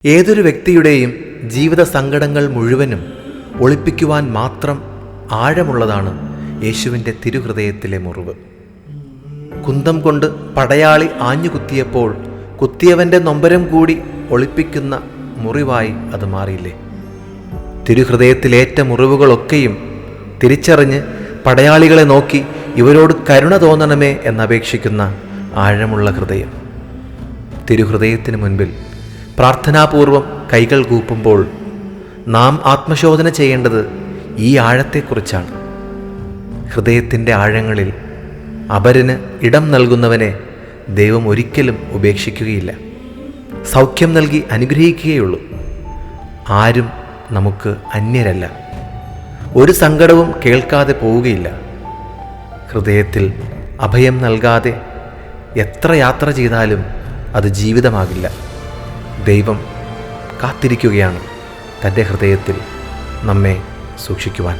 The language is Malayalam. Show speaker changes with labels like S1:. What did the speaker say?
S1: ഏതൊരു വ്യക്തിയുടെയും ജീവിത സങ്കടങ്ങൾ മുഴുവനും ഒളിപ്പിക്കുവാൻ മാത്രം ആഴമുള്ളതാണ് യേശുവിൻ്റെ തിരുഹൃദയത്തിലെ മുറിവ്. കുന്തം കൊണ്ട് പടയാളി ആഞ്ഞുകുത്തിയപ്പോൾ കുത്തിയവൻ്റെ നൊമ്പരം കൂടി ഒളിപ്പിക്കുന്ന മുറിവായി അത് മാറിയില്ലേ? തിരുഹൃദയത്തിലേറ്റ മുറിവുകളൊക്കെയും തിരിച്ചറിഞ്ഞ് പടയാളികളെ നോക്കി ഇവരോട് കരുണ തോന്നണമേ എന്നപേക്ഷിക്കുന്ന ആഴമുള്ള ഹൃദയം. തിരുഹൃദയത്തിന് മുൻപിൽ പ്രാർത്ഥനാപൂർവം കൈകൾ കൂപ്പുമ്പോൾ നാം ആത്മശോധന ചെയ്യേണ്ടത് ഈ ആഴത്തെക്കുറിച്ചാണ്. ഹൃദയത്തിൻ്റെ ആഴങ്ങളിൽ അപരന് ഇടം നൽകുന്നവനെ ദൈവം ഒരിക്കലും ഉപേക്ഷിക്കുകയില്ല. സൗഖ്യം നൽകി അനുഗ്രഹിക്കുകയുള്ളൂ. ആരും നമുക്ക് അന്യരല്ല. ഒരു സങ്കടവും കേൾക്കാതെ പോവുകയില്ല. ഹൃദയത്തിൽ അഭയം നൽകാതെ എത്ര യാത്ര ചെയ്താലും അത് ജീവിതമാകില്ല. ദൈവം കാത്തിരിക്കുകയാണ് തൻ്റെ ഹൃദയത്തിൽ നമ്മെ സൂക്ഷിക്കുവാൻ.